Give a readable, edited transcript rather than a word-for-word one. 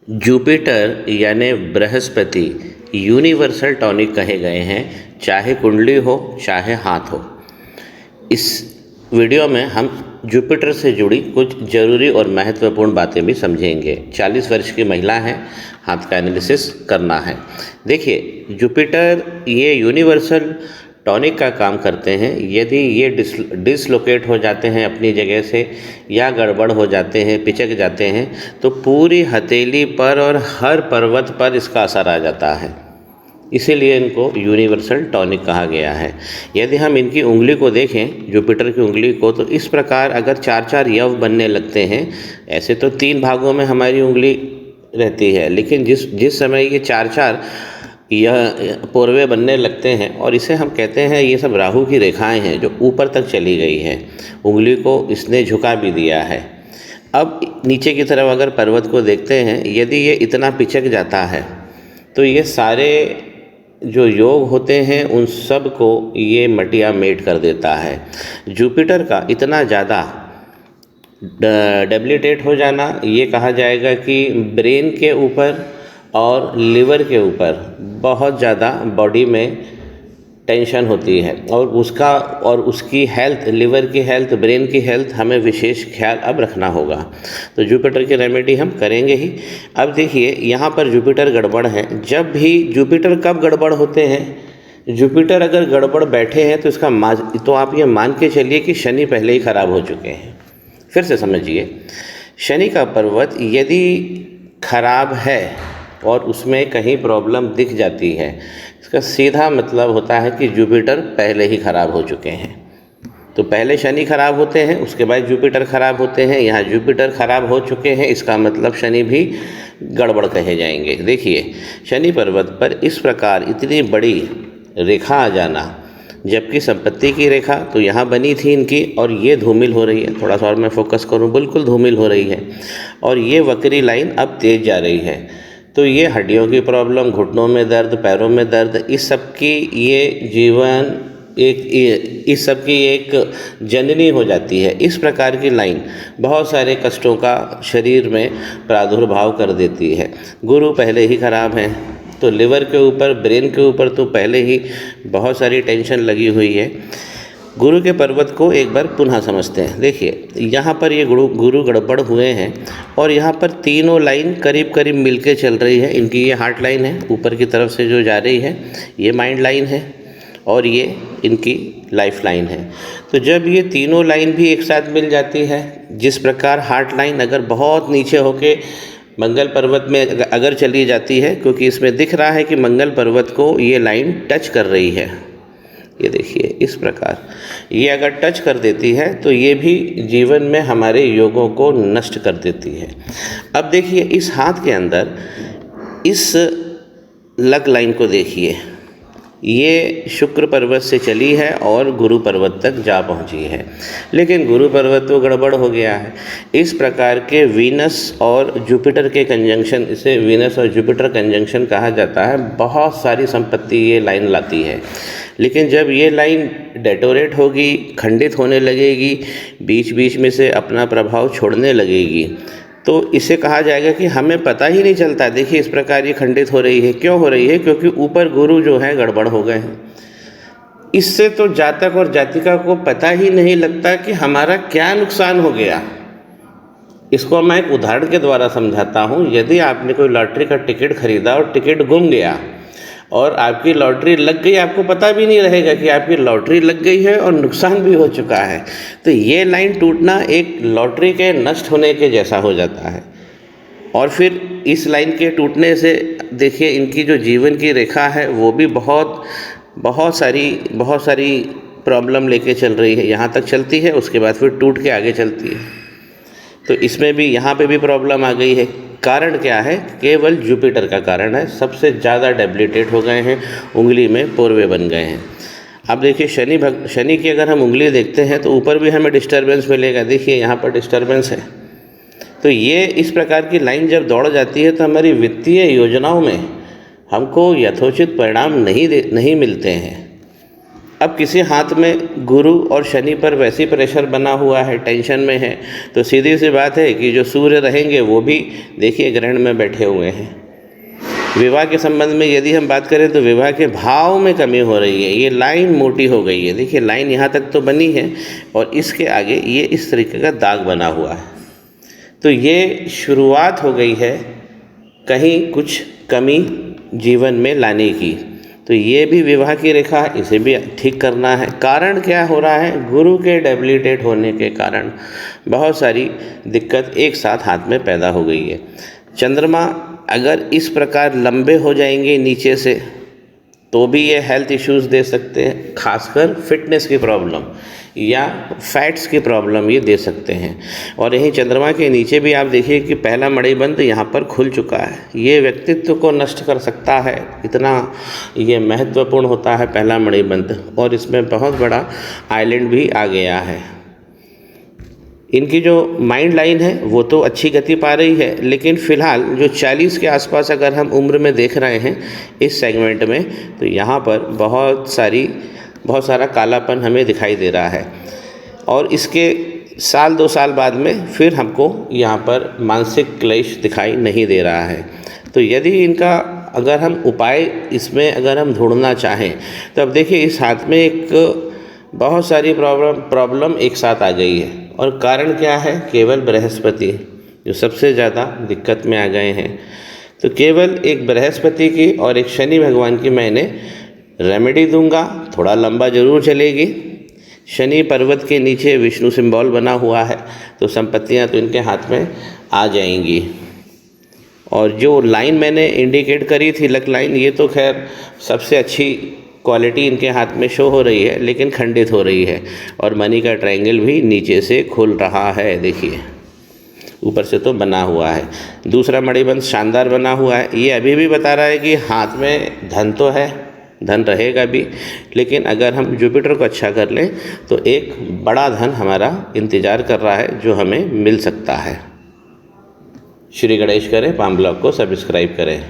Jupiter यानी Brihaspati universal tonic कहे गए हैं, चाहे कुंडली हो चाहे हाथ हो। इस वीडियो में हम जुपिटर से जुड़ी कुछ ज़रूरी और महत्वपूर्ण बातें भी समझेंगे। 40 वर्ष की महिला है, हाथ का एनालिसिस करना है। देखिए, जुपिटर ये यूनिवर्सल टॉनिक का काम करते हैं। यदि ये डिसलोकेट हो जाते हैं अपनी जगह से या गड़बड़ हो जाते हैं, पिचक जाते हैं, तो पूरी हथेली पर और हर पर्वत पर इसका असर आ जाता है। इसीलिए इनको यूनिवर्सल टॉनिक कहा गया है। यदि हम इनकी उंगली को देखें, जुपिटर की उंगली को, तो इस प्रकार अगर 4-4 यव बनने लगते हैं। ऐसे तो 3 भागों में हमारी उंगली रहती है, लेकिन जिस समय ये 4-4 यह पोरवे बनने लगते हैं, और इसे हम कहते हैं, ये सब राहु की रेखाएं हैं जो ऊपर तक चली गई है। उंगली को इसने झुका भी दिया है। अब नीचे की तरफ अगर पर्वत को देखते हैं, यदि ये इतना पिचक जाता है तो ये सारे जो योग होते हैं उन सब को ये मटिया मेट कर देता है। जुपिटर का इतना ज़्यादा डेबिलिटेट हो जाना, ये कहा जाएगा कि ब्रेन के ऊपर और लिवर के ऊपर बहुत ज़्यादा बॉडी में टेंशन होती है, और उसकी हेल्थ, लिवर की हेल्थ, ब्रेन की हेल्थ हमें विशेष ख्याल अब रखना होगा। तो जुपिटर की रेमेडी हम करेंगे ही। अब देखिए, यहाँ पर जुपिटर गड़बड़ है। जब भी जुपिटर कब गड़बड़ होते हैं, जुपिटर अगर गड़बड़ बैठे हैं तो आप ये मान के चलिए कि शनि पहले ही खराब हो चुके हैं। फिर से समझिए, शनि का पर्वत यदि खराब है और उसमें कहीं प्रॉब्लम दिख जाती है, इसका सीधा मतलब होता है कि जुपिटर पहले ही खराब हो चुके हैं। तो पहले शनि खराब होते हैं, उसके बाद जुपिटर खराब होते हैं। यहाँ जुपिटर खराब हो चुके हैं, इसका मतलब शनि भी गड़बड़ कहे जाएंगे। देखिए, शनि पर्वत पर इस प्रकार इतनी बड़ी रेखा आ जाना, जबकि संपत्ति की रेखा तो यहाँ बनी थी इनकी, और ये धूमिल हो रही है। थोड़ा सा और मैं फोकस करूँ, बिल्कुल धूमिल हो रही है, और ये वक्री लाइन अब तेज जा रही है। तो ये हड्डियों की प्रॉब्लम, घुटनों में दर्द, पैरों में दर्द, इस सब की इस सब की एक जननी हो जाती है। इस प्रकार की लाइन बहुत सारे कष्टों का शरीर में प्रादुर्भाव कर देती है। गुरु पहले ही खराब हैं, तो लिवर के ऊपर, ब्रेन के ऊपर तो पहले ही बहुत सारी टेंशन लगी हुई है। गुरु के पर्वत को एक बार पुनः समझते हैं। देखिए, यहाँ पर ये गुरु गड़बड़ हुए हैं, और यहाँ पर तीनों लाइन करीब करीब मिलके चल रही है। इनकी ये हार्ट लाइन है, ऊपर की तरफ से जो जा रही है, ये माइंड लाइन है, और ये इनकी लाइफ लाइन है। तो जब ये तीनों लाइन भी एक साथ मिल जाती है, जिस प्रकार हार्ट लाइन अगर बहुत नीचे होके मंगल पर्वत में अगर चली जाती है, क्योंकि इसमें दिख रहा है कि मंगल पर्वत को ये लाइन टच कर रही है, ये देखिए इस प्रकार ये अगर टच कर देती है, तो ये भी जीवन में हमारे योगों को नष्ट कर देती है। अब देखिए, इस हाथ के अंदर इस लक लाइन को देखिए, ये शुक्र पर्वत से चली है और गुरु पर्वत तक जा पहुंची है, लेकिन गुरु पर्वत तो गड़बड़ हो गया है। इस प्रकार के वीनस और जुपिटर के कंजंक्शन, इसे वीनस और जुपिटर कंजंक्शन कहा जाता है। बहुत सारी संपत्ति ये लाइन लाती है, लेकिन जब ये लाइन डेटोरेट होगी, खंडित होने लगेगी, बीच बीच में से अपना प्रभाव छोड़ने लगेगी, तो इसे कहा जाएगा कि हमें पता ही नहीं चलता। देखिए, इस प्रकार ये खंडित हो रही है। क्यों हो रही है? क्योंकि ऊपर गुरु जो है गड़बड़ हो गए हैं। इससे तो जातक और जातिका को पता ही नहीं लगता कि हमारा क्या नुकसान हो गया। इसको मैं एक उदाहरण के द्वारा समझाता हूँ। यदि आपने कोई लॉटरी का टिकट खरीदा और टिकट गुम गया और आपकी लॉटरी लग गई, आपको पता भी नहीं रहेगा कि आपकी लॉटरी लग गई है और नुकसान भी हो चुका है। तो ये लाइन टूटना एक लॉटरी के नष्ट होने के जैसा हो जाता है। और फिर इस लाइन के टूटने से देखिए, इनकी जो जीवन की रेखा है वो भी बहुत सारी प्रॉब्लम लेके चल रही है। यहाँ तक चलती है, उसके बाद फिर टूट के आगे चलती है। तो इसमें भी, यहाँ पे भी प्रॉब्लम आ गई है। कारण क्या है? केवल जुपिटर का कारण है। सबसे ज़्यादा डेबिलिटेट हो गए हैं, उंगली में पोरवे बन गए हैं। अब देखिए, शनि की अगर हम उंगली देखते हैं तो ऊपर भी हमें डिस्टर्बेंस मिलेगा। देखिए, यहाँ पर डिस्टर्बेंस है। तो ये इस प्रकार की लाइन जब दौड़ जाती है तो हमारी वित्तीय योजनाओं में हमको यथोचित परिणाम नहीं मिलते हैं। अब किसी हाथ में गुरु और शनि पर वैसी प्रेशर बना हुआ है, टेंशन में है, तो सीधी सी बात है कि जो सूर्य रहेंगे वो भी देखिए ग्रहण में बैठे हुए हैं। विवाह के संबंध में यदि हम बात करें तो विवाह के भाव में कमी हो रही है, ये लाइन मोटी हो गई है। देखिए लाइन यहाँ तक तो बनी है और इसके आगे ये इस तरीके का दाग बना हुआ है, तो ये शुरुआत हो गई है कहीं कुछ कमी जीवन में लाने की। तो ये भी विवाह की रेखा, इसे भी ठीक करना है। कारण क्या हो रहा है, गुरु के डेबिलिटेट होने के कारण बहुत सारी दिक्कत एक साथ हाथ में पैदा हो गई है। चंद्रमा अगर इस प्रकार लंबे हो जाएंगे नीचे से तो भी ये हेल्थ इश्यूज़ दे सकते हैं, खासकर फिटनेस की प्रॉब्लम या फैट्स की प्रॉब्लम ये दे सकते हैं। और यहीं चंद्रमा के नीचे भी आप देखिए कि पहला मणिबंध यहाँ पर खुल चुका है, ये व्यक्तित्व को नष्ट कर सकता है, इतना ये महत्वपूर्ण होता है पहला मणिबंध। और इसमें बहुत बड़ा आइलैंड भी आ गया है। इनकी जो माइंड लाइन है वो तो अच्छी गति पा रही है, लेकिन फ़िलहाल जो 40 के आसपास अगर हम उम्र में देख रहे हैं इस सेगमेंट में, तो यहाँ पर बहुत सारा कालापन हमें दिखाई दे रहा है। और इसके साल 2 साल बाद में फिर हमको यहाँ पर मानसिक क्लेश दिखाई नहीं दे रहा है। तो यदि इनका अगर हम उपाय इसमें अगर हम ढूंढना चाहें तो अब देखिए इस हाथ में एक बहुत सारी प्रॉब्लम एक साथ आ गई है। और कारण क्या है, केवल बृहस्पति जो सबसे ज़्यादा दिक्कत में आ गए हैं। तो केवल एक बृहस्पति की और एक शनि भगवान की मैंने रेमेडी दूंगा, थोड़ा लंबा ज़रूर चलेगी। शनि पर्वत के नीचे विष्णु सिंबल बना हुआ है, तो संपत्तियां तो इनके हाथ में आ जाएंगी। और जो लाइन मैंने इंडिकेट करी थी लक लाइन, ये तो खैर सबसे अच्छी क्वालिटी इनके हाथ में शो हो रही है, लेकिन खंडित हो रही है। और मनी का ट्रायंगल भी नीचे से खुल रहा है, देखिए ऊपर से तो बना हुआ है। दूसरा मणिबंध शानदार बना हुआ है, ये अभी भी बता रहा है कि हाथ में धन तो है, धन रहेगा भी, लेकिन अगर हम जुपिटर को अच्छा कर लें तो एक बड़ा धन हमारा इंतज़ार कर रहा है जो हमें मिल सकता है। श्री गणेश करें, पाम ब्लॉग को सब्सक्राइब करें।